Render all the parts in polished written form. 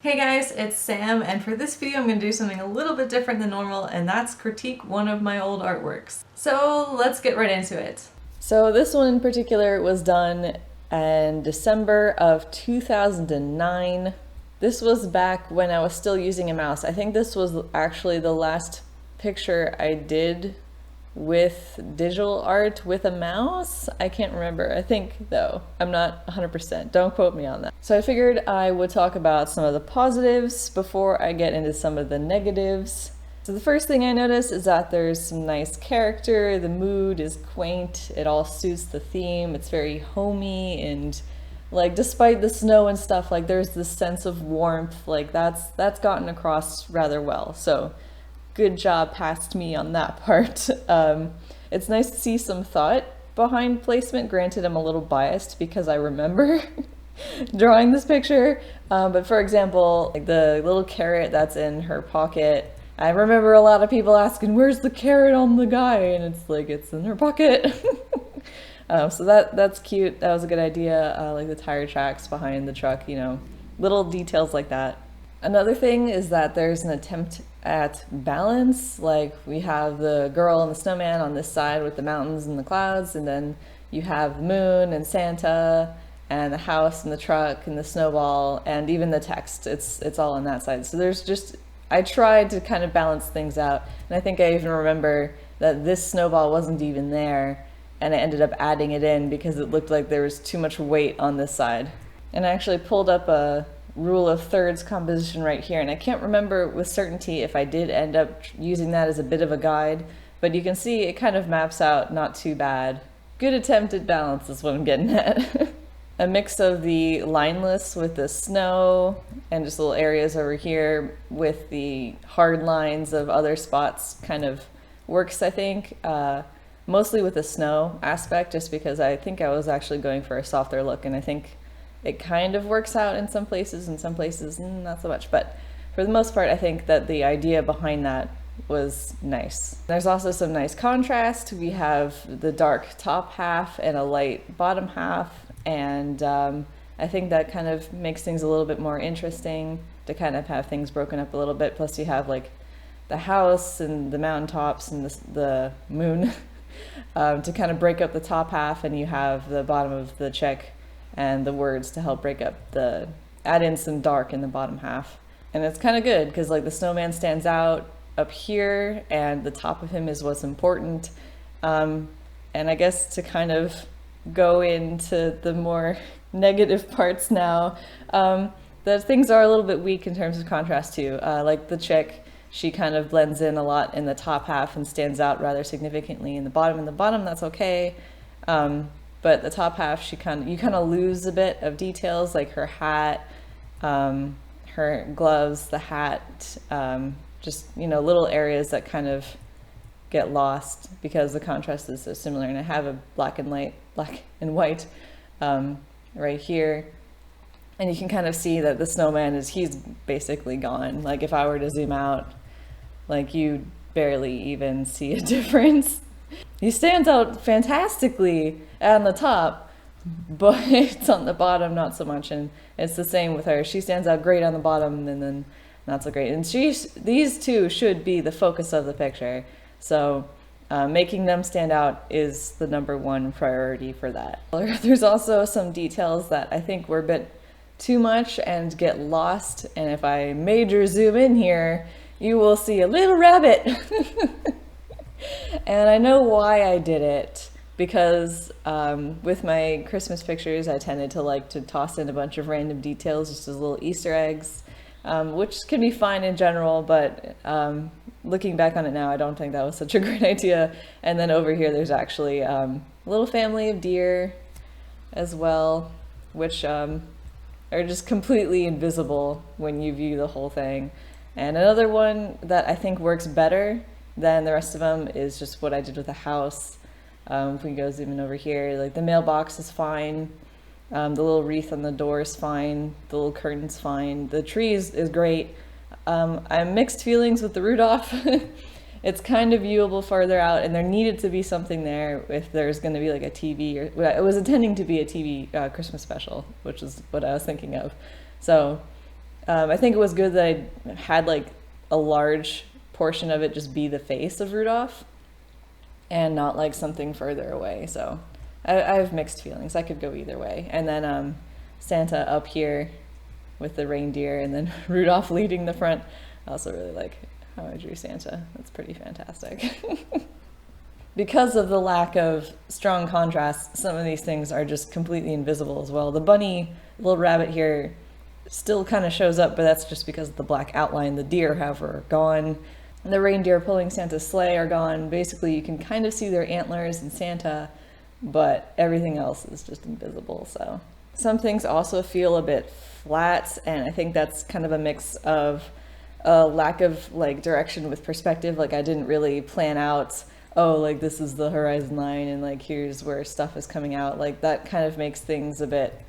Hey guys, it's Sam, and for this video I'm going to do something a little bit different than normal, and that's critique one of my old artworks. So let's get right into it. So this one in particular was done in December of 2009. This was back when I was still using a mouse. I think this was actually the last picture I did with digital art with a mouse. I can't remember. I think though. I'm not 100%. Don't quote me on that. So I figured I would talk about some of the positives before I get into some of the negatives. So the first thing I noticed is that there's some nice character. The mood is quaint. It all suits the theme. It's very homey, and like despite the snow and stuff, like there's this sense of warmth. Like that's gotten across rather well. So good job past me on that part. It's nice to see some thought behind placement. Granted, I'm a little biased because I remember drawing this picture. But for example, like the little carrot that's in her pocket, I remember a lot of people asking, where's the carrot on the guy? And it's like, it's in her pocket. So that's cute. That was a good idea. Like the tire tracks behind the truck, you know, little details like that. Another thing is that there's an attempt at balance. Like we have the girl and the snowman on this side with the mountains and the clouds, and then you have the moon and Santa and the house and the truck and the snowball and even the text. It's all on that side. So there's just, I tried to kind of balance things out, and I think I even remember that this snowball wasn't even there, and I ended up adding it in because it looked like there was too much weight on this side. And I actually pulled up a rule of thirds composition right here, and I can't remember with certainty if I did end up using that as a bit of a guide, but you can see it kind of maps out not too bad. Good attempt at balance is what I'm getting at. A mix of the lineless with the snow and just little areas over here with the hard lines of other spots kind of works, I think. Mostly with the snow aspect, just because I think I was actually going for a softer look, and I think it kind of works out in some places, not so much. But for the most part, I think that the idea behind that was nice. There's also some nice contrast. We have the dark top half and a light bottom half, and I think that kind of makes things a little bit more interesting to kind of have things broken up a little bit. Plus you have like the house and the mountaintops and the moon to kind of break up the top half, and you have the bottom of the check and the words to help break up add in some dark in the bottom half. And it's kind of good because like the snowman stands out up here and the top of him is what's important. And I guess to kind of go into the more negative parts now, the things are a little bit weak in terms of contrast too. Like the chick, she kind of blends in a lot in the top half and stands out rather significantly in the bottom. In the bottom, that's okay. But the top half, you kind of lose a bit of details, like her hat, her gloves, the hat, just, you know, little areas that kind of get lost because the contrast is so similar. And I have a black and white right here. And you can kind of see that the snowman he's basically gone. Like if I were to zoom out, like you barely even see a difference. He stands out fantastically on the top, but it's on the bottom not so much, and it's the same with her. She stands out great on the bottom and then not so great. And these two should be the focus of the picture, so making them stand out is the #1 priority for that. There's also some details that I think were a bit too much and get lost, and if I major zoom in here, you will see a little rabbit. And I know why I did it, because with my Christmas pictures, I tended to like to toss in a bunch of random details just as little Easter eggs, which can be fine in general, but looking back on it now, I don't think that was such a great idea. And then over here, there's actually a little family of deer as well, which are just completely invisible when you view the whole thing. And another one that I think works better than the rest of them is just what I did with the house. If we go zoom in over here, like the mailbox is fine. The little wreath on the door is fine. The little curtain's fine. The trees is great. I have mixed feelings with the Rudolph. It's kind of viewable farther out, and there needed to be something there if there's going to be like a TV, or it was intending to be a TV Christmas special, which is what I was thinking of. So I think it was good that I had like a large portion of it just be the face of Rudolph and not like something further away. So I have mixed feelings. I could go either way. And then Santa up here with the reindeer and then Rudolph leading the front. I also really like how I drew Santa. That's pretty fantastic. Because of the lack of strong contrast, some of these things are just completely invisible as well. The bunny, little rabbit here, still kind of shows up, but that's just because of the black outline. The deer, however, are gone. The reindeer pulling Santa's sleigh are gone. Basically, you can kind of see their antlers and Santa, but everything else is just invisible. So some things also feel a bit flat, and I think that's kind of a mix of a lack of like direction with perspective. Like I didn't really plan out, oh, like this is the horizon line and like here's where stuff is coming out. Like that kind of makes things a bit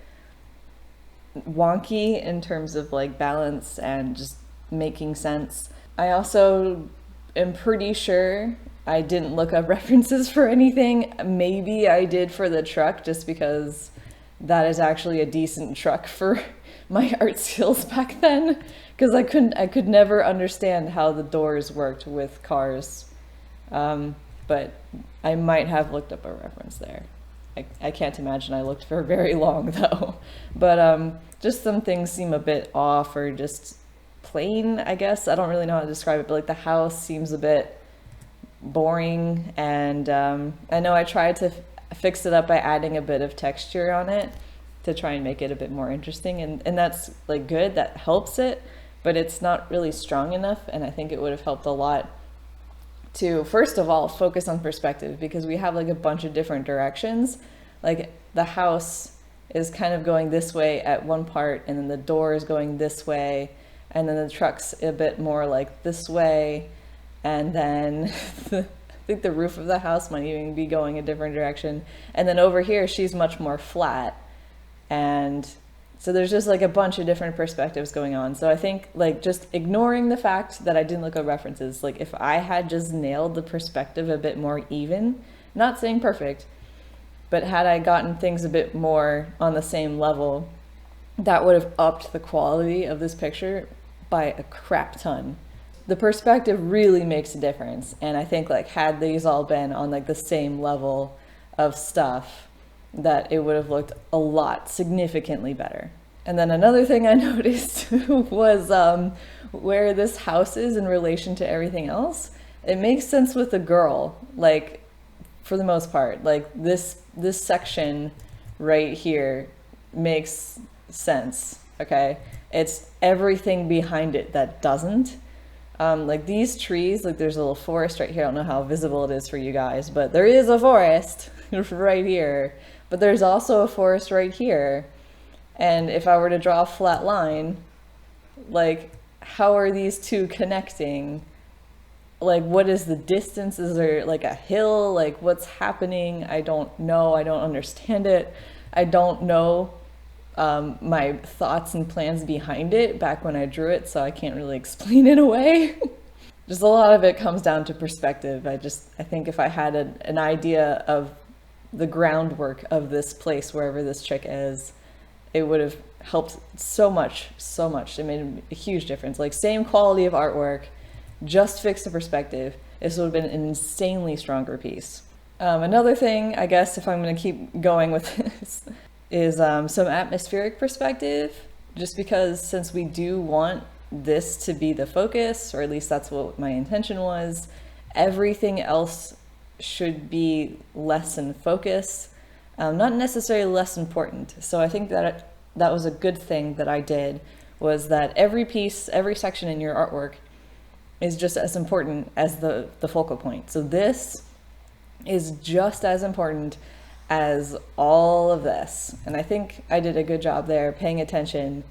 wonky in terms of like balance and just making sense. I also am pretty sure I didn't look up references for anything. Maybe I did for the truck just because that is actually a decent truck for my art skills back then, because I could never understand how the doors worked with cars. But I might have looked up a reference there. I can't imagine I looked for very long though. But just some things seem a bit off or just plain, I guess. I don't really know how to describe it, but like the house seems a bit boring. And I know I tried to fix it up by adding a bit of texture on it to try and make it a bit more interesting. And that's like good, that helps it, but it's not really strong enough. And I think it would have helped a lot to, first of all, focus on perspective, because we have like a bunch of different directions. Like the house is kind of going this way at one part, and then the door is going this way, and then the truck's a bit more like this way, and then I think the roof of the house might even be going a different direction. And then over here, she's much more flat. And so there's just like a bunch of different perspectives going on. So I think like just ignoring the fact that I didn't look up references, like if I had just nailed the perspective a bit more even, not saying perfect, but had I gotten things a bit more on the same level, that would have upped the quality of this picture by a crap ton. The perspective really makes a difference. And I think like had these all been on like the same level of stuff, that it would have looked a lot significantly better. And then another thing I noticed was where this house is in relation to everything else. It makes sense with the girl, like for the most part. Like this section right here makes sense, okay? It's everything behind it that doesn't. Like these trees, like there's a little forest right here. I don't know how visible it is for you guys, but there is a forest right here. But there's also a forest right here. And if I were to draw a flat line, like how are these two connecting? Like what is the distance? Is there like a hill? Like what's happening? I don't know. I don't understand it. I don't know my thoughts and plans behind it back when I drew it, so I can't really explain it away. Just a lot of it comes down to perspective. I think if I had an idea of the groundwork of this place, wherever this chick is, it would have helped so much. It made a huge difference. Like same quality of artwork, just fix the perspective. This would have been an insanely stronger piece. Another thing, I guess, if I'm going to keep going with this, is some atmospheric perspective, just because since we do want this to be the focus, or at least that's what my intention was, everything else should be less in focus, not necessarily less important. So I think that that was a good thing that I did, was that every piece, every section in your artwork is just as important as the focal point. So this is just as important as all of this. And I think I did a good job there, paying attention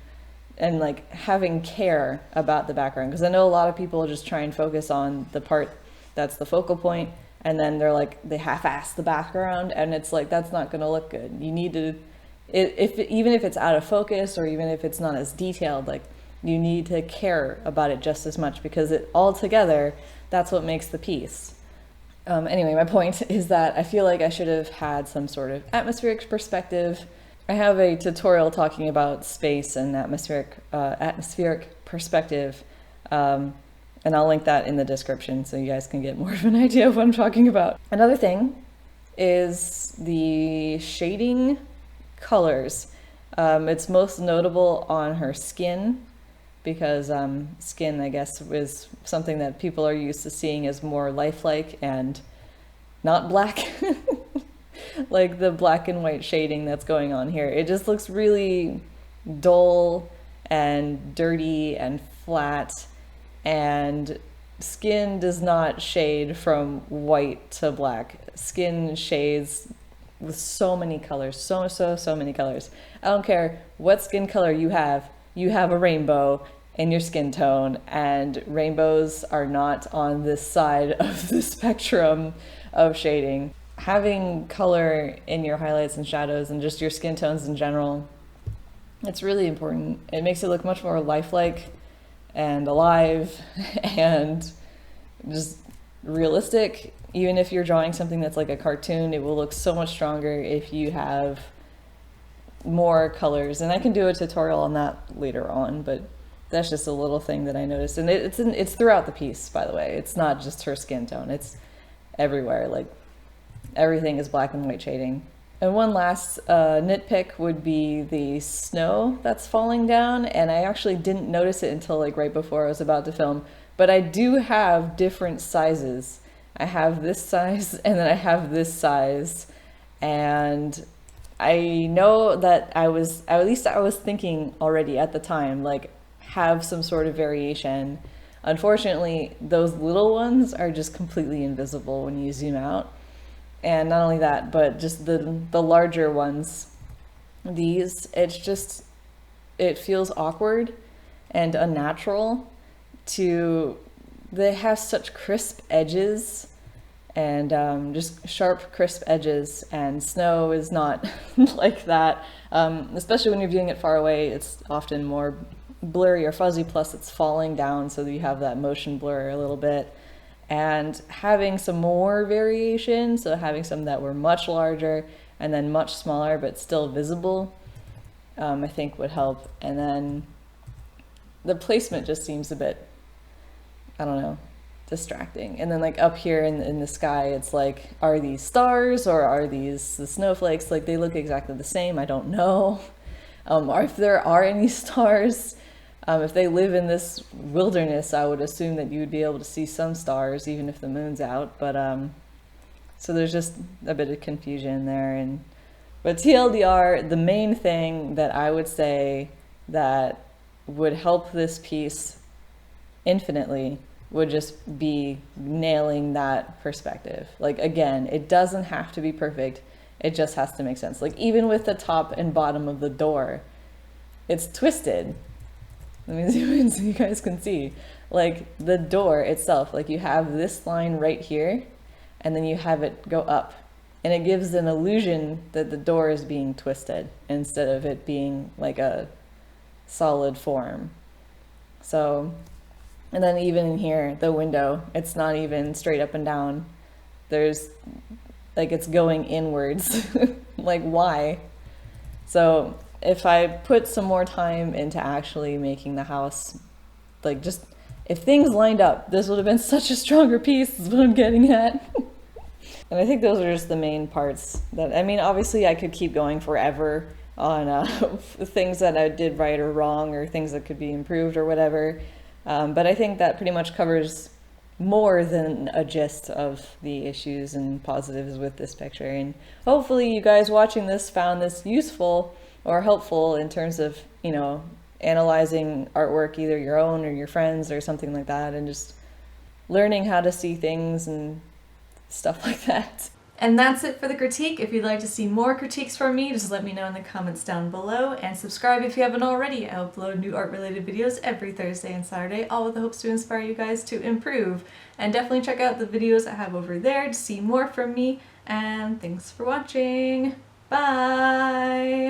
and like having care about the background. Because I know a lot of people just try and focus on the part that's the focal point, and then they're like, they half-ass the background, and it's like, that's not gonna look good. You need to, even if it's out of focus, or even if it's not as detailed, like you need to care about it just as much, because it all together, that's what makes the piece. Anyway, my point is that I feel like I should have had some sort of atmospheric perspective, I have a tutorial talking about space and atmospheric perspective, and I'll link that in the description so you guys can get more of an idea of what I'm talking about. Another thing is the shading colors. It's most notable on her skin because skin, I guess, is something that people are used to seeing as more lifelike and not black. Like the black and white shading that's going on here. It just looks really dull and dirty and flat, and skin does not shade from white to black. Skin shades with so many colors, so many colors. I don't care what skin color you have a rainbow in your skin tone, and rainbows are not on this side of the spectrum of shading. Having color in your highlights and shadows and just your skin tones in general, it's really important. It makes it look much more lifelike and alive and just realistic. Even if you're drawing something that's like a cartoon, it will look so much stronger if you have more colors. And I can do a tutorial on that later on, but that's just a little thing that I noticed. And it's throughout the piece, by the way. It's not just her skin tone, it's everywhere. Like, everything is black and white shading. And one last nitpick would be the snow that's falling down, and I actually didn't notice it until like right before I was about to film, but I do have different sizes. I have this size and then I have this size, and I know that I was thinking already at the time, like, have some sort of variation. Unfortunately, those little ones are just completely invisible when you zoom out. And not only that, but just the larger ones, it feels awkward and unnatural they have such crisp edges and just sharp, crisp edges, and snow is not like that. Especially when you're viewing it far away, it's often more blurry or fuzzy, plus it's falling down, so that you have that motion blur a little bit. And having some more variation, so having some that were much larger and then much smaller but still visible, I think would help. And then the placement just seems a bit, I don't know, distracting. And then like up here in the sky, it's like, are these stars or are these the snowflakes? Like, they look exactly the same. I don't know. Or if there are any stars. If they live in this wilderness, I would assume that you would be able to see some stars, even if the moon's out. But so there's just a bit of confusion there. But TLDR, the main thing that I would say that would help this piece infinitely would just be nailing that perspective. Like, again, it doesn't have to be perfect. It just has to make sense. Like, even with the top and bottom of the door, it's twisted. Let me zoom in so you guys can see. Like, the door itself, like, you have this line right here, and then you have it go up. And it gives an illusion that the door is being twisted instead of it being like a solid form. So, and then even in here, the window, it's not even straight up and down. There's, like, it's going inwards. Like, why? So if I put some more time into actually making the house, like, just, if things lined up, this would have been such a stronger piece, is what I'm getting at. And I think those are just the main parts that, I mean, obviously I could keep going forever on things that I did right or wrong, or things that could be improved or whatever. But I think that pretty much covers more than a gist of the issues and positives with this picture. And hopefully you guys watching this found this useful or helpful in terms of, you know, analyzing artwork, either your own or your friends or something like that, and just learning how to see things and stuff like that. And that's it for the critique. If you'd like to see more critiques from me, just let me know in the comments down below, and subscribe if you haven't already. I upload new art-related videos every Thursday and Saturday, all with the hopes to inspire you guys to improve. And definitely check out the videos I have over there to see more from me, and thanks for watching. Bye!